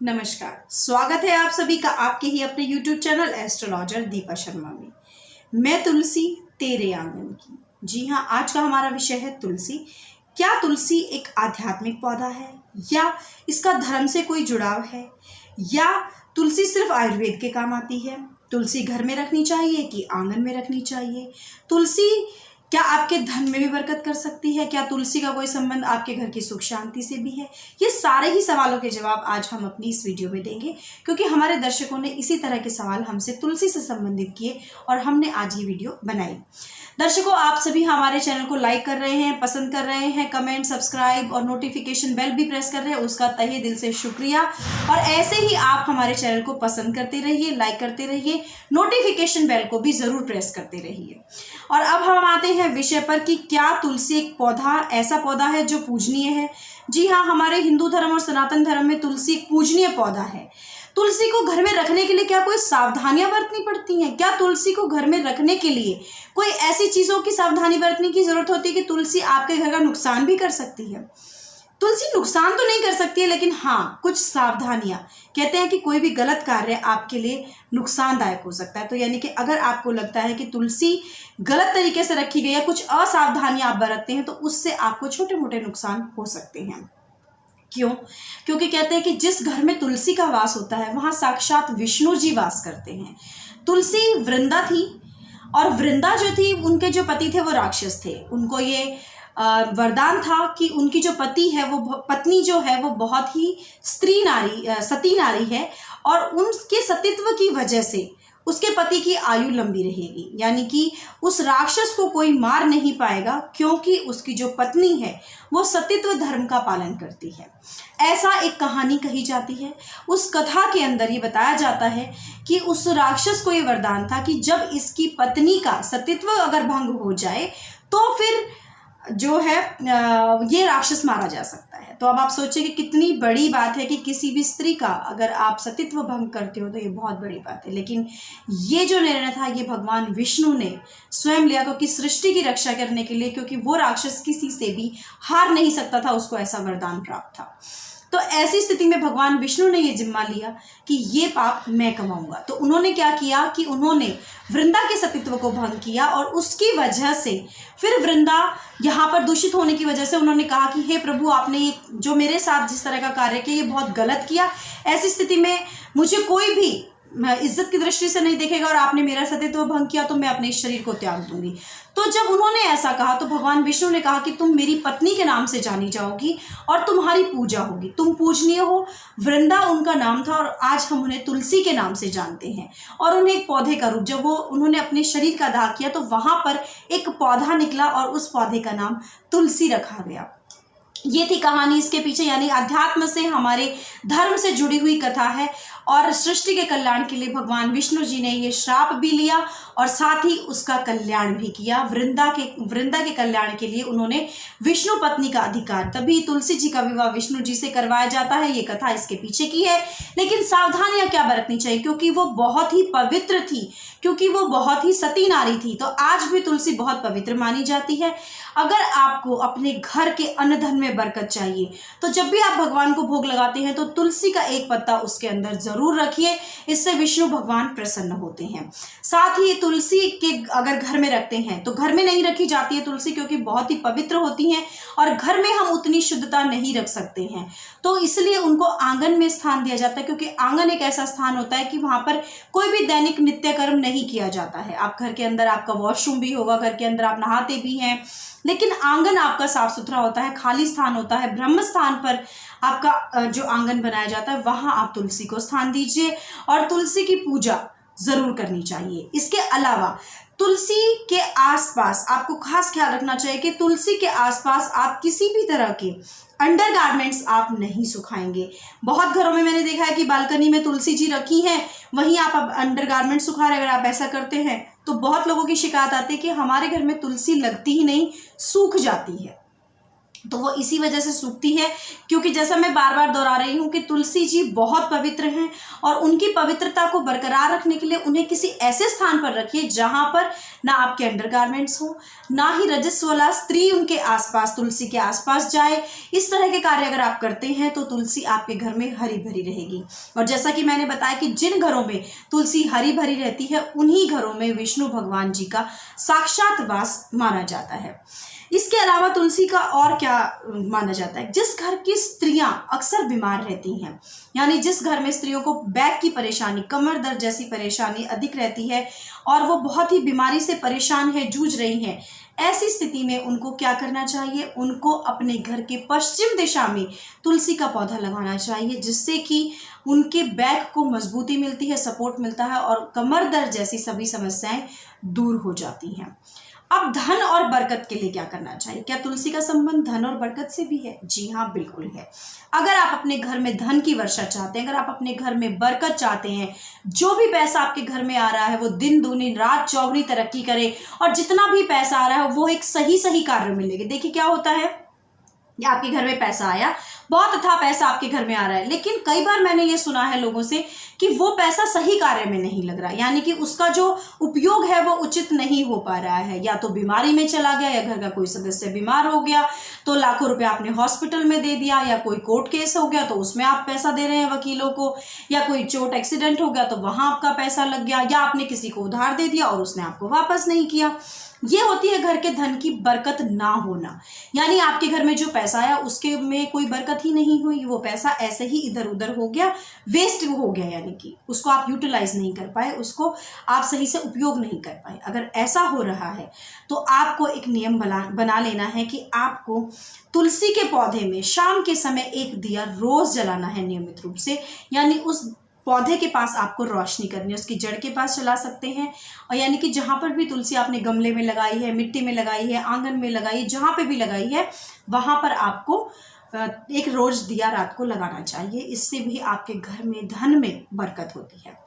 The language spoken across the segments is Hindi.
नमस्कार, स्वागत है आप सभी का आपके ही अपने YouTube channel astrologer Deepa Sharma में। मैं तुलसी तेरे आंगन की। जी हाँ, आज का हमारा विषय है तुलसी। क्या तुलसी एक आध्यात्मिक पौधा है या इसका धर्म से कोई जुड़ाव है या तुलसी सिर्फ आयुर्वेद के काम आती है? तुलसी घर में रखनी चाहिए कि आंगन में रखनी चाहिए? तुलसी क्या आपके धन में भी बरकत कर सकती है? क्या तुलसी का कोई संबंध आपके घर की सुख शांति से भी है? ये सारे ही सवालों के जवाब आज हम अपनी इस वीडियो में देंगे, क्योंकि हमारे दर्शकों ने इसी तरह के सवाल हमसे तुलसी से संबंधित किए और हमने आज ये वीडियो बनाई। दर्शकों, आप सभी हमारे चैनल को लाइक कर रहे हैं, पसंद कर रहे हैं, कमेंट, सब्सक्राइब और नोटिफिकेशन बेल भी प्रेस कर रहे हैं, उसका तहे दिल से शुक्रिया। और ऐसे ही आप हमारे चैनल को पसंद करते रहिए, लाइक करते रहिए, नोटिफिकेशन बेल को भी जरूर प्रेस करते रहिए। और अब हम आते हैं विषय पर कि क्या तुलसी एक पौधा ऐसा पौधा है जो पूजनीय है? जी हाँ, हमारे हिंदू धर्म और सनातन धर्म में तुलसी एक पूजनीय पौधा है। तुलसी को घर में रखने के लिए क्या कोई सावधानियां बरतनी पड़ती हैं? क्या तुलसी को घर में रखने के लिए कोई ऐसी चीजों की सावधानी बरतने की जरूरत होती है कि तुलसी आपके घर का नुकसान भी कर सकती है? तुलसी नुकसान तो नहीं कर सकती है, लेकिन हाँ, कुछ सावधानियां। कहते हैं कि कोई भी गलत कार्य आपके लिए नुकसानदायक हो सकता है। तो यानी कि अगर आपको लगता है कि तुलसी गलत तरीके से रखी गई है, कुछ असावधानियां आप बरतते हैं, तो उससे आपको छोटे मोटे नुकसान हो सकते हैं। क्यों? क्योंकि कहते हैं कि जिस घर में तुलसी का वास होता है वहां साक्षात विष्णु जी वास करते हैं। तुलसी वृंदा थी, और वृंदा जो थी, उनके जो पति थे वो राक्षस थे। उनको ये वरदान था कि उनकी जो पत्नी जो है वो बहुत ही सती नारी है, और उनके सतीत्व की वजह से उसके पति की आयु लंबी रहेगी। यानी कि उस राक्षस को कोई मार नहीं पाएगा, क्योंकि उसकी जो पत्नी है वो सतीत्व धर्म का पालन करती है। ऐसा एक कहानी कही जाती है। उस कथा के अंदर ये बताया जाता है कि उस राक्षस को ये वरदान था कि जब इसकी पत्नी का सतीत्व अगर भंग हो जाए तो फिर जो है ये राक्षस मारा जा सकता है। तो अब आप सोचिए कि कितनी बड़ी बात है कि किसी भी स्त्री का अगर आप सतीत्व भंग करते हो तो ये बहुत बड़ी बात है। लेकिन ये जो निर्णय था ये भगवान विष्णु ने स्वयं लिया, क्योंकि सृष्टि की रक्षा करने के लिए, क्योंकि वो राक्षस किसी से भी हार नहीं सकता था, उसको ऐसा वरदान प्राप्त था। तो ऐसी स्थिति में भगवान विष्णु ने ये जिम्मा लिया कि ये पाप मैं कमाऊंगा। तो उन्होंने क्या किया कि उन्होंने वृंदा के सतीत्व को भंग किया, और उसकी वजह से फिर वृंदा यहाँ पर दूषित होने की वजह से उन्होंने कहा कि हे प्रभु, आपने ये जो मेरे साथ जिस तरह का कार्य किया ये बहुत गलत किया। ऐसी स्थिति में मुझे कोई भी इज्जत की दृष्टि से नहीं देखेगा, और आपने मेरा सतीत्व भंग किया तो मैं अपने इस शरीर को त्याग दूंगी। तो जब उन्होंने ऐसा कहा तो भगवान विष्णु ने कहा कि तुम मेरी पत्नी के नाम से जानी जाओगी और तुम्हारी पूजा होगी, तुम पूजनीय हो। वृंदा उनका नाम था, और आज हम उन्हें तुलसी के नाम से जानते हैं। और उन्हें एक पौधे का रूप, जब उन्होंने अपने शरीर का दाह किया तो वहां पर एक पौधा निकला, और उस पौधे का नाम तुलसी रखा गया। ये थी कहानी इसके पीछे। यानी अध्यात्म से, हमारे धर्म से जुड़ी हुई कथा है, और सृष्टि के कल्याण के लिए भगवान विष्णु जी ने ये श्राप भी लिया और साथ ही उसका कल्याण भी किया। वृंदा के कल्याण के लिए उन्होंने विष्णु पत्नी का अधिकार, तभी तुलसी जी का विवाह विष्णु जी से करवाया जाता है। ये कथा इसके पीछे की है। लेकिन सावधानियां क्या बरतनी चाहिए? क्योंकि वो बहुत ही पवित्र थी, क्योंकि वो बहुत ही सती नारी थी। तो आज भी तुलसी बहुत पवित्र मानी जाती है। अगर आपको अपने घर के अन्न धन में बरकत चाहिए तो जब भी आप भगवान को भोग लगाते हैं तो तुलसी का एक पत्ता उसके अंदर जरूर रखिए, इससे विष्णु भगवान प्रसन्न होते हैं। साथ ही तुलसी के अगर घर में रखते हैं तो घर में नहीं रखी जाती है तुलसी, क्योंकि बहुत ही पवित्र होती हैं और घर में हम उतनी शुद्धता नहीं रख सकते हैं, तो इसलिए उनको आंगन में स्थान दिया जाता है। क्योंकि आंगन एक ऐसा स्थान होता है कि वहां पर कोई भी दैनिक नित्य कर्म नहीं किया जाता है। आप घर के अंदर, आपका वॉशरूम भी होगा, घर के अंदर आप नहाते भी हैं, लेकिन आंगन आपका साफ सुथरा होता है, खाली स्थान होता है। ब्रह्म स्थान पर आपका जो आंगन बनाया जाता है वहां आप तुलसी को स्थान दीजिए, और तुलसी की पूजा जरूर करनी चाहिए। इसके अलावा तुलसी के आसपास आपको खास ख्याल रखना चाहिए कि तुलसी के आसपास आप किसी भी तरह के अंडरगारमेंट्स आप नहीं सुखाएंगे। बहुत घरों में मैंने देखा है कि बालकनी में तुलसी जी रखी हैं, वहीं आप अंडरगारमेंट सुखा रहे। अगर आप ऐसा करते हैं तो बहुत लोगों की शिकायत आती है कि हमारे घर में तुलसी लगती ही नहीं, सूख जाती है। तो वो इसी वजह से सूखती है, क्योंकि जैसा मैं बार बार दोहरा रही हूँ कि तुलसी जी बहुत पवित्र हैं और उनकी पवित्रता को बरकरार रखने के लिए उन्हें किसी ऐसे स्थान पर रखिए जहाँ पर ना आपके अंडरगारमेंट्स हो, ना ही रजस्वला स्त्री उनके आसपास, तुलसी के आसपास जाए। इस तरह के कार्य अगर आप करते हैं तो तुलसी आपके घर में हरी भरी रहेगी। और जैसा कि मैंने बताया कि जिन घरों में तुलसी हरी भरी रहती है उन्हीं घरों में विष्णु भगवान जी का साक्षात वास माना जाता है। इसके अलावा तुलसी का और क्या माना जाता है, जिस घर की स्त्रियां अक्सर बीमार रहती हैं, यानी जिस घर में स्त्रियों को बैक की परेशानी, कमर दर्द जैसी परेशानी अधिक रहती है और वो बहुत ही बीमारी से परेशान है, जूझ रही हैं, ऐसी स्थिति में उनको क्या करना चाहिए, उनको अपने घर के पश्चिम दिशा में तुलसी का पौधा लगाना चाहिए, जिससे कि उनके बैक को मजबूती मिलती है, सपोर्ट मिलता है और कमर दर्द जैसी सभी समस्याएं दूर हो जाती हैं। अब धन और बरकत के लिए क्या करना चाहिए? क्या तुलसी का संबंध धन और बरकत से भी है? जी हाँ, बिल्कुल है। अगर आप अपने घर में धन की वर्षा चाहते हैं, अगर आप अपने घर में बरकत चाहते हैं, जो भी पैसा आपके घर में आ रहा है वो दिन दूनी रात चौगुनी तरक्की करे और जितना भी पैसा आ रहा है वो एक सही कार्य में लगे। देखिए क्या होता है, आपके घर में पैसा आया, बहुत अच्छा पैसा आपके घर में आ रहा है, लेकिन कई बार मैंने ये सुना है लोगों से कि वो पैसा सही कार्य में नहीं लग रहा, यानी कि उसका जो उपयोग है वो उचित नहीं हो पा रहा है। या तो बीमारी में चला गया, या घर का कोई सदस्य बीमार हो गया तो लाखों रुपए आपने हॉस्पिटल में दे दिया, या कोई कोर्ट केस हो गया तो उसमें आप पैसा दे रहे हैं वकीलों को, या कोई चोट एक्सीडेंट हो गया तो वहां आपका पैसा लग गया, या आपने किसी को उधार दे दिया और उसने आपको वापस नहीं किया। ये होती है घर के धन की बरकत ना होना, यानी आपके घर में जो पैसा आया उसके में कोई बरकत ही नहीं हुई, वो पैसा ऐसे ही इधर उधर हो गया, वेस्ट हो गया, यानी कि उसको आप यूटिलाइज नहीं कर पाए, उसको आप सही से उपयोग नहीं कर पाए। अगर ऐसा हो रहा है तो आपको एक नियम बना लेना है कि आपको तुलसी के पौधे में शाम के समय एक दिया रोज जलाना है नियमित रूप से, यानी उस पौधे के पास आपको रोशनी करनी है, उसकी जड़ के पास चला सकते हैं, और यानी कि जहाँ पर भी तुलसी आपने गमले में लगाई है, मिट्टी में लगाई है, आंगन में लगाई है, जहाँ पे भी लगाई है वहाँ पर आपको एक रोज दिया रात को लगाना चाहिए। इससे भी आपके घर में धन में बरकत होती है।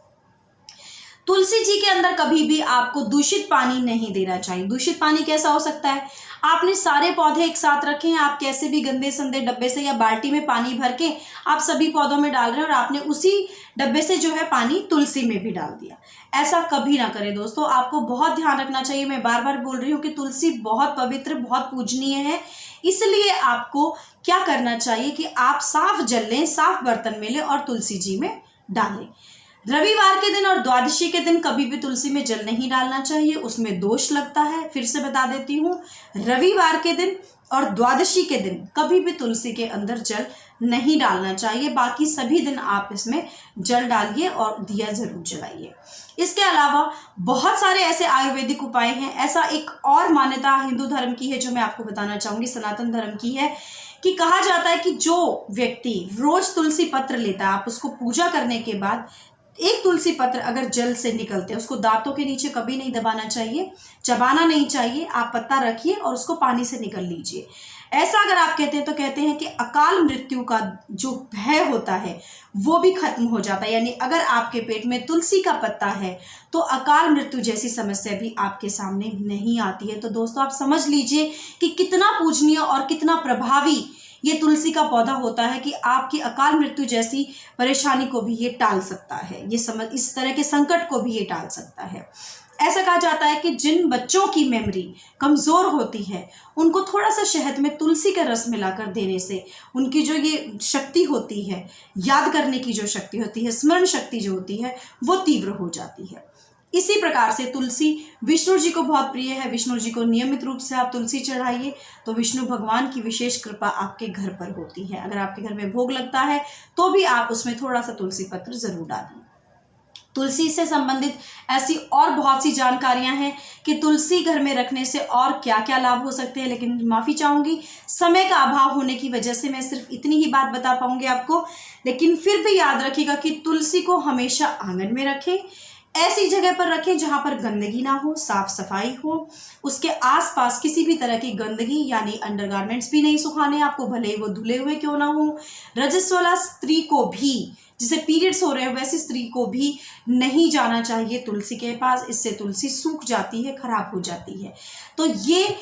तुलसी जी के अंदर कभी भी आपको दूषित पानी नहीं देना चाहिए। दूषित पानी कैसा हो सकता है, आपने सारे पौधे एक साथ रखे हैं, आप कैसे भी गंदे संदे डब्बे से या बाल्टी में पानी भर के आप सभी पौधों में डाल रहे हैं और आपने उसी डब्बे से जो है पानी तुलसी में भी डाल दिया। ऐसा कभी ना करें दोस्तों, आपको बहुत ध्यान रखना चाहिए। मैं बार बार बोल रही हूँ कि तुलसी बहुत पवित्र, बहुत पूजनीय है, इसलिए आपको क्या करना चाहिए कि आप साफ जल लें, साफ बर्तन में लें और तुलसी जी में डालें। रविवार के दिन और द्वादशी के दिन कभी भी तुलसी में जल नहीं डालना चाहिए, उसमें दोष लगता है। फिर से बता देती हूँ, रविवार के दिन और द्वादशी के दिन कभी भी तुलसी के अंदर जल नहीं डालना चाहिए। बाकी सभी दिन आप इसमें जल डालिए और दिया जरूर जलाइए। इसके अलावा बहुत सारे ऐसे आयुर्वेदिक उपाय हैं। ऐसा एक और मान्यता हिंदू धर्म की है जो मैं आपको बताना चाहूंगी, सनातन धर्म की है, कि कहा जाता है कि जो व्यक्ति रोज तुलसी पत्र लेता है, आप उसको पूजा करने के बाद एक तुलसी पत्र अगर जल से निकलते हैं उसको दांतों के नीचे कभी नहीं दबाना चाहिए, चबाना नहीं चाहिए। आप पत्ता रखिए और उसको पानी से निकल लीजिए। ऐसा अगर आप कहते हैं तो कहते हैं कि अकाल मृत्यु का जो भय होता है वो भी खत्म हो जाता है। यानी अगर आपके पेट में तुलसी का पत्ता है तो अकाल मृत्यु जैसी समस्या भी आपके सामने नहीं आती है। तो दोस्तों आप समझ लीजिए कि कितना पूजनीय और कितना प्रभावी ये तुलसी का पौधा होता है कि आपकी अकाल मृत्यु जैसी परेशानी को भी ये टाल सकता है, इस तरह के संकट को भी ये टाल सकता है। ऐसा कहा जाता है कि जिन बच्चों की मेमोरी कमजोर होती है उनको थोड़ा सा शहद में तुलसी का रस मिलाकर देने से उनकी जो ये शक्ति होती है, याद करने की जो शक्ति होती है, स्मरण शक्ति जो होती है, वो तीव्र हो जाती है। इसी प्रकार से तुलसी विष्णु जी को बहुत प्रिय है। विष्णु जी को नियमित रूप से आप तुलसी चढ़ाइए तो विष्णु भगवान की विशेष कृपा आपके घर पर होती है। अगर आपके घर में भोग लगता है तो भी आप उसमें थोड़ा सा तुलसी पत्र जरूर डालिए। तुलसी से संबंधित ऐसी और बहुत सी जानकारियां हैं कि तुलसी घर में रखने से और क्या क्या लाभ हो सकते हैं, लेकिन माफ़ी चाहूँगी समय का अभाव होने की वजह से मैं सिर्फ इतनी ही बात बता पाऊंगी आपको। लेकिन फिर भी याद रखिएगा कि तुलसी को हमेशा आंगन में रखें, ऐसी जगह पर रखें जहां पर गंदगी ना हो, साफ सफाई हो, उसके आसपास किसी भी तरह की गंदगी यानी अंडरगारमेंट्स भी नहीं सुखाने आपको, भले ही वो धुले हुए क्यों ना हो। रजस्वला स्त्री को भी, जिसे पीरियड्स हो रहे हैं वैसी स्त्री को भी नहीं जाना चाहिए तुलसी के पास, इससे तुलसी सूख जाती है, खराब हो जाती है। तो ये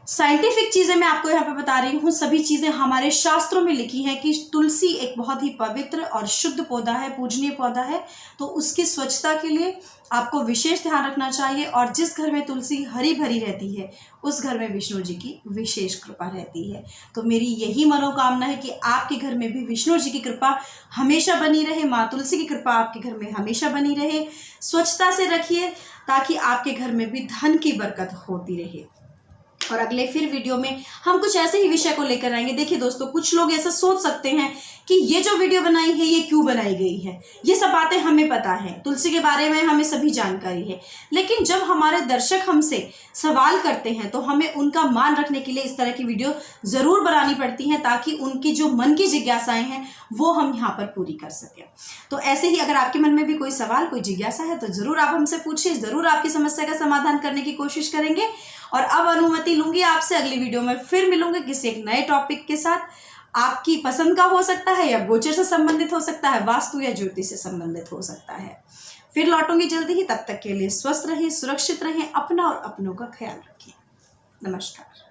साइंटिफिक चीज़ें मैं आपको यहाँ पे बता रही हूँ, सभी चीज़ें हमारे शास्त्रों में लिखी हैं कि तुलसी एक बहुत ही पवित्र और शुद्ध पौधा है, पूजनीय पौधा है। तो उसकी स्वच्छता के लिए आपको विशेष ध्यान रखना चाहिए। और जिस घर में तुलसी हरी भरी रहती है उस घर में विष्णु जी की विशेष कृपा रहती है। तो मेरी यही मनोकामना है कि आपके घर में भी विष्णु जी की कृपा हमेशा बनी रहे, माँ तुलसी की कृपा आपके घर में हमेशा बनी रहे। स्वच्छता से रखिए ताकि आपके घर में भी धन की बरकत होती रहे। और अगले फिर वीडियो में हम कुछ ऐसे ही विषय को लेकर आएंगे। देखिए दोस्तों, कुछ लोग ऐसा सोच सकते हैं कि ये जो वीडियो बनाई है ये क्यों बनाई गई है। ये सब बातें हमें पता है, तुलसी के बारे में हमें सभी जानकारी है, लेकिन जब हमारे दर्शक हमसे सवाल करते हैं तो हमें उनका मान रखने के लिए इस तरह की वीडियो ज़रूर बनानी पड़ती है ताकि उनकी जो मन की जिज्ञासाएं हैं वो हम यहाँ पर पूरी कर सकें। तो ऐसे ही अगर आपके मन में भी कोई सवाल, कोई जिज्ञासा है तो ज़रूर आप हमसे पूछिए, ज़रूर आपकी समस्या का समाधान करने की कोशिश करेंगे। और अब अनुमति लूंगी आपसे, अगली वीडियो में फिर मिलूंगी किसी एक नए टॉपिक के साथ। आपकी पसंद का हो सकता है या गोचर से संबंधित हो सकता है, वास्तु या ज्योतिष से संबंधित हो सकता है। फिर लौटूंगी जल्दी ही, तब तक के लिए स्वस्थ रहिए, सुरक्षित रहिए, अपना और अपनों का ख्याल रखिए। नमस्कार।